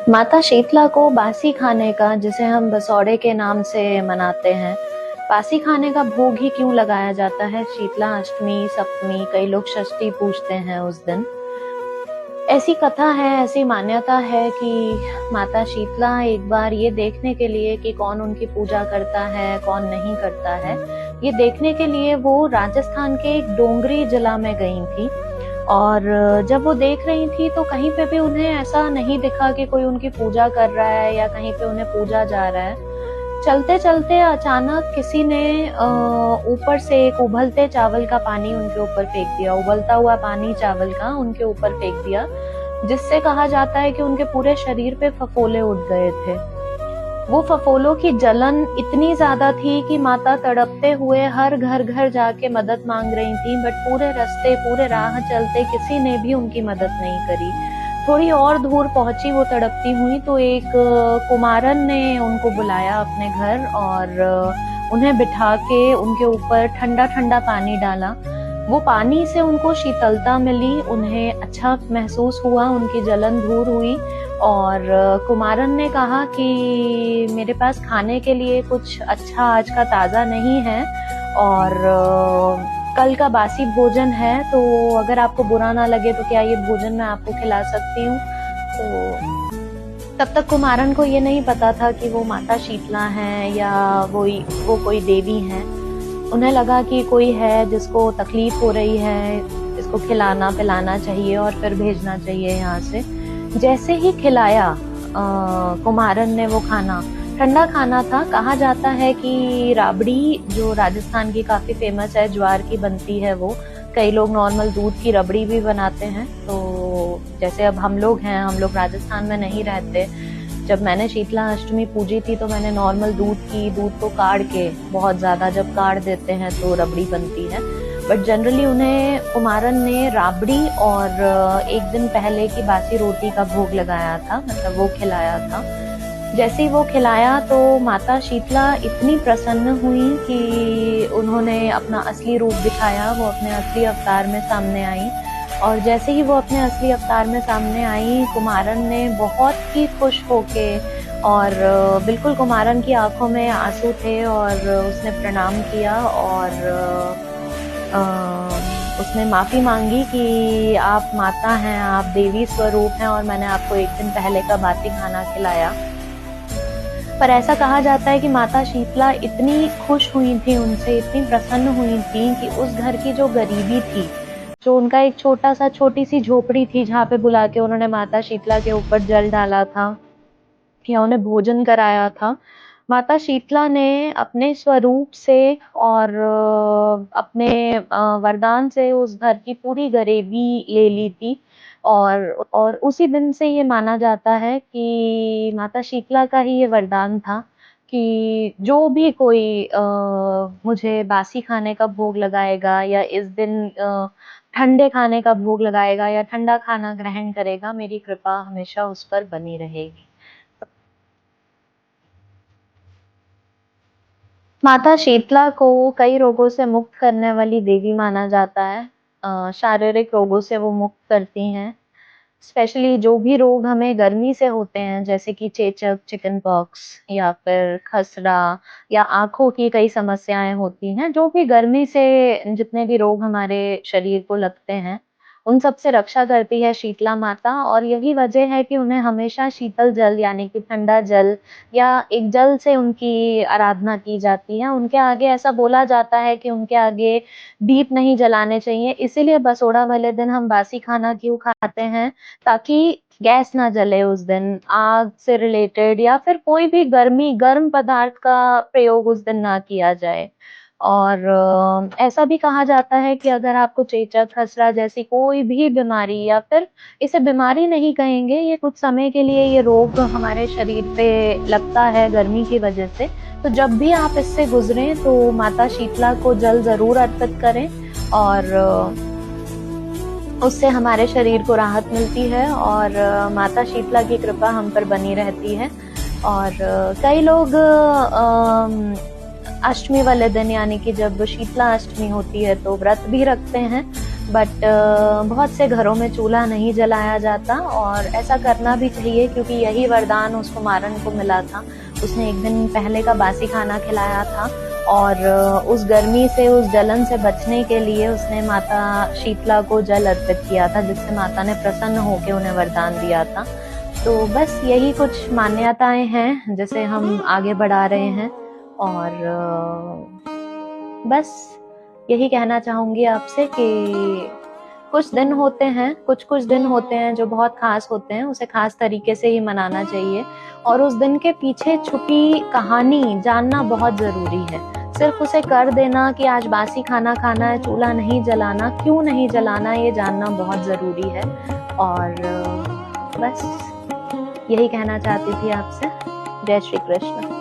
माता शीतला को बासी खाने का, जिसे हम बसौड़े के नाम से मनाते हैं, बासी खाने का भोग ही क्यों लगाया जाता है? शीतला अष्टमी, सप्तमी, कई लोग षष्ठी पूजते हैं उस दिन। ऐसी कथा है, ऐसी मान्यता है कि माता शीतला एक बार ये देखने के लिए कि कौन उनकी पूजा करता है, कौन नहीं करता है, ये देखने के लिए वो राजस्थान के एक डोंगरी जिला में गई थी। और जब वो देख रही थी तो कहीं पे भी उन्हें ऐसा नहीं दिखा कि कोई उनकी पूजा कर रहा है या कहीं पे उन्हें पूजा जा रहा है। चलते चलते अचानक किसी ने ऊपर से एक उबलते चावल का पानी उनके ऊपर फेंक दिया, उबलता हुआ पानी चावल का उनके ऊपर फेंक दिया, जिससे कहा जाता है कि उनके पूरे शरीर पे फफोले उठ गए थे। वो फफोलों की जलन इतनी ज्यादा थी कि माता तड़पते हुए हर घर घर जाके मदद मांग रही थी, बट पूरे रास्ते, पूरे राह चलते किसी ने भी उनकी मदद नहीं करी। थोड़ी और दूर पहुंची वो तड़पती हुई तो एक कुमारन ने उनको बुलाया अपने घर और उन्हें बिठा के उनके ऊपर ठंडा ठंडा पानी डाला। वो पानी से उनको शीतलता मिली, उन्हें अच्छा महसूस हुआ, उनकी जलन दूर हुई। और कुमारन ने कहा कि मेरे पास खाने के लिए कुछ अच्छा आज का ताज़ा नहीं है और कल का बासी भोजन है, तो अगर आपको बुरा ना लगे तो क्या ये भोजन मैं आपको खिला सकती हूँ। तो तब तक कुमारन को ये नहीं पता था कि वो माता शीतला हैं या वो कोई देवी हैं। उन्हें लगा कि कोई है जिसको तकलीफ हो रही है, इसको खिलाना पिलाना चाहिए और फिर भेजना चाहिए यहाँ से। जैसे ही खिलाया कुमारन ने वो खाना, ठंडा खाना था। कहा जाता है कि राबड़ी, जो राजस्थान की काफी फेमस है, ज्वार की बनती है वो। कई लोग नॉर्मल दूध की रबड़ी भी बनाते हैं। तो जैसे अब हम लोग राजस्थान में नहीं रहते। जब मैंने शीतला अष्टमी पूजी थी तो मैंने नॉर्मल दूध को काढ़ के, बहुत ज्यादा जब काढ़ देते हैं तो रबड़ी बनती है, बट जनरली उन्हें कुमारन ने राबड़ी और एक दिन पहले की बासी रोटी का भोग लगाया था, मतलब वो खिलाया था। जैसे ही वो खिलाया तो माता शीतला इतनी प्रसन्न हुई कि उन्होंने अपना असली रूप दिखाया, वो अपने असली अवतार में सामने आई। और जैसे ही वो अपने असली अवतार में सामने आई, कुमारन ने बहुत ही खुश होके, और बिल्कुल कुमारन की आंखों में आंसू थे और उसने प्रणाम किया और उसने माफी मांगी कि आप माता हैं, आप देवी स्वरूप हैं और मैंने आपको एक दिन पहले का बासी खाना खिलाया। पर ऐसा कहा जाता है कि माता शीतला इतनी खुश हुई थी उनसे, इतनी प्रसन्न हुई थी कि उस घर की जो गरीबी थी, जो उनका एक छोटी सी झोपड़ी थी जहाँ पे बुला के उन्होंने माता शीतला के ऊपर जल डाला था या उन्हें भोजन कराया था, माता शीतला ने अपने स्वरूप से और अपने वरदान से उस घर की पूरी गरीबी ले ली थी। और उसी दिन से ये माना जाता है कि माता शीतला का ही ये वरदान था कि जो भी कोई मुझे बासी खाने का भोग लगाएगा या इस दिन ठंडे खाने का भोग लगाएगा या ठंडा खाना ग्रहण करेगा, मेरी कृपा हमेशा उस पर बनी रहेगी। माता शीतला को कई रोगों से मुक्त करने वाली देवी माना जाता है। शारीरिक रोगों से वो मुक्त करती हैं। स्पेशली जो भी रोग हमें गर्मी से होते हैं, जैसे कि चेचक, चिकन पॉक्स या फिर खसरा या आंखों की कई समस्याएं होती हैं, जो भी गर्मी से जितने भी रोग हमारे शरीर को लगते हैं, उन सब से रक्षा करती है शीतला माता। और यही वजह है कि उन्हें हमेशा शीतल जल यानी कि ठंडा जल या एक जल से उनकी आराधना की जाती है। उनके आगे ऐसा बोला जाता है कि उनके आगे दीप नहीं जलाने चाहिए। इसीलिए बसोड़ा वाले दिन हम बासी खाना क्यों खाते हैं? ताकि गैस ना जले उस दिन, आग से रिलेटेड या फिर कोई भी गर्म पदार्थ का प्रयोग उस दिन ना किया जाए। और ऐसा भी कहा जाता है कि अगर आपको चेचक, खसरा जैसी कोई भी बीमारी, या फिर इसे बीमारी नहीं कहेंगे, ये कुछ समय के लिए ये रोग हमारे शरीर पे लगता है गर्मी की वजह से, तो जब भी आप इससे गुजरें तो माता शीतला को जल जरूर अर्पित करें और उससे हमारे शरीर को राहत मिलती है और माता शीतला की कृपा हम पर बनी रहती है। और कई लोग अष्टमी वाले दिन, यानी कि जब शीतला अष्टमी होती है, तो व्रत भी रखते हैं। बट बहुत से घरों में चूल्हा नहीं जलाया जाता, और ऐसा करना भी चाहिए क्योंकि यही वरदान उस कुमारन को मिला था। उसने एक दिन पहले का बासी खाना खिलाया था, और उस गर्मी से, उस जलन से बचने के लिए उसने माता शीतला को जल अर्पित किया था, जिससे माता ने प्रसन्न होकर उन्हें वरदान दिया था। तो बस यही कुछ मान्यताएं हैं जिसे हम आगे बढ़ा रहे हैं, और बस यही कहना चाहूंगी आपसे कि कुछ दिन होते हैं, कुछ दिन होते हैं जो बहुत खास होते हैं, उसे खास तरीके से ही मनाना चाहिए, और उस दिन के पीछे छुपी कहानी जानना बहुत जरूरी है। सिर्फ उसे कर देना कि आज बासी खाना खाना है, चूल्हा नहीं जलाना, क्यों नहीं जलाना, ये जानना बहुत जरूरी है। और बस यही कहना चाहती थी आपसे। जय श्री कृष्ण।